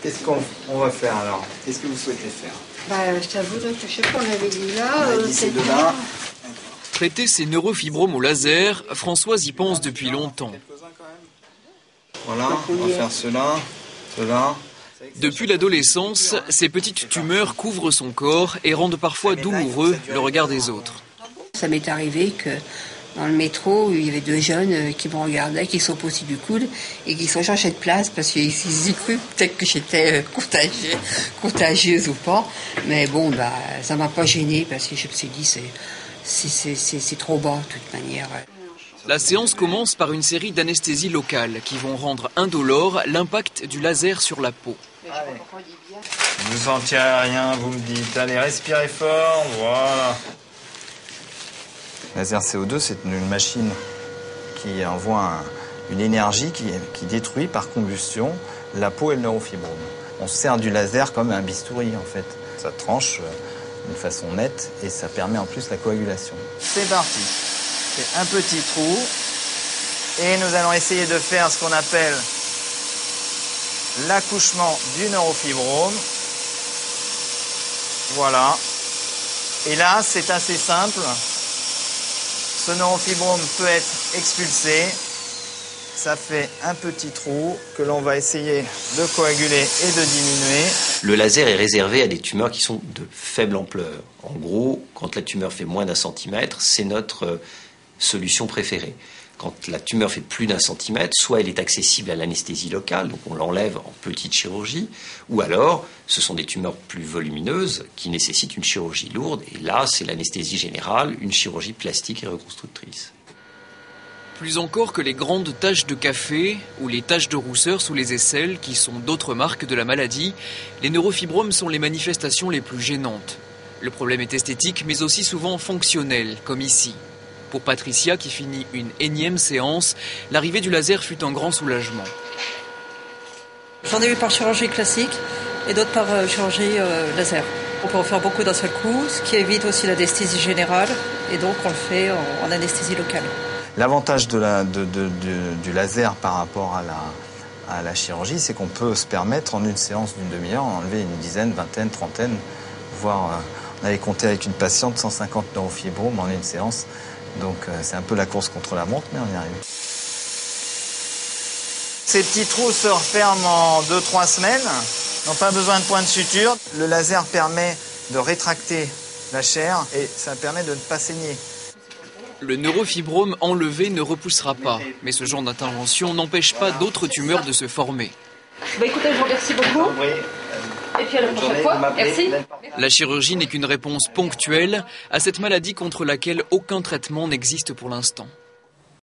Qu'est-ce qu'on va faire alors? Qu'est-ce que vous souhaitez faire? Je t'avoue que je sais qu'on avait dit là. On a dit ces deux-là. Traiter ses neurofibromes au laser, Françoise y pense depuis longtemps. Voilà, on va faire cela, cela. Depuis l'adolescence, ces petites tumeurs couvrent son corps et rendent parfois douloureux le regard des autres. Ça m'est arrivé que dans le métro, il y avait deux jeunes qui me regardaient, qui sont posés du coude et qui sont changés de place parce qu'ils y cru peut-être que j'étais contagieuse ou pas. Mais bon, ça m'a pas gênée parce que je me suis dit c'est trop bas de toute manière. La séance commence par une série d'anesthésies locales qui vont rendre indolore l'impact du laser sur la peau. Allez. Vous sentirez rien, vous me dites. Allez, respirez fort, voilà. Laser CO2, c'est une machine qui envoie une énergie qui détruit par combustion la peau et le neurofibrome. On se sert du laser comme un bistouri en fait. Ça tranche d'une façon nette et ça permet en plus la coagulation. C'est parti. C'est un petit trou et nous allons essayer de faire ce qu'on appelle l'accouchement du neurofibrome. Voilà. Et là, c'est assez simple. Ce neurofibrome peut être expulsé. Ça fait un petit trou que l'on va essayer de coaguler et de diminuer. Le laser est réservé à des tumeurs qui sont de faible ampleur. En gros, quand la tumeur fait moins d'1 centimètre, c'est notre solution préférée. Quand la tumeur fait plus d'1 centimètre, soit elle est accessible à l'anesthésie locale, donc on l'enlève en petite chirurgie, ou alors ce sont des tumeurs plus volumineuses qui nécessitent une chirurgie lourde, et là c'est l'anesthésie générale, une chirurgie plastique et reconstructrice. Plus encore que les grandes taches de café ou les taches de rousseur sous les aisselles, qui sont d'autres marques de la maladie, les neurofibromes sont les manifestations les plus gênantes. Le problème est esthétique, mais aussi souvent fonctionnel, comme ici. Pour Patricia, qui finit une énième séance, l'arrivée du laser fut un grand soulagement. J'en ai eu par chirurgie classique et d'autres par chirurgie laser. On peut en faire beaucoup d'un seul coup, ce qui évite aussi l'anesthésie générale, et donc on le fait en anesthésie locale. L'avantage du laser par rapport à la chirurgie, c'est qu'on peut se permettre en une séance d'une demi-heure enlever une dizaine, vingtaine, trentaine, voire on avait compté avec une patiente 150 neurofibromes en une séance. Donc c'est un peu la course contre la montre, mais on y arrive. Ces petits trous se referment en 2-3 semaines, n'ont pas besoin de point de suture. Le laser permet de rétracter la chair et ça permet de ne pas saigner. Le neurofibrome enlevé ne repoussera pas, mais ce genre d'intervention n'empêche pas d'autres tumeurs de se former. Écoutez, je vous remercie beaucoup. Et puis à la prochaine fois. Merci. La chirurgie n'est qu'une réponse ponctuelle à cette maladie contre laquelle aucun traitement n'existe pour l'instant.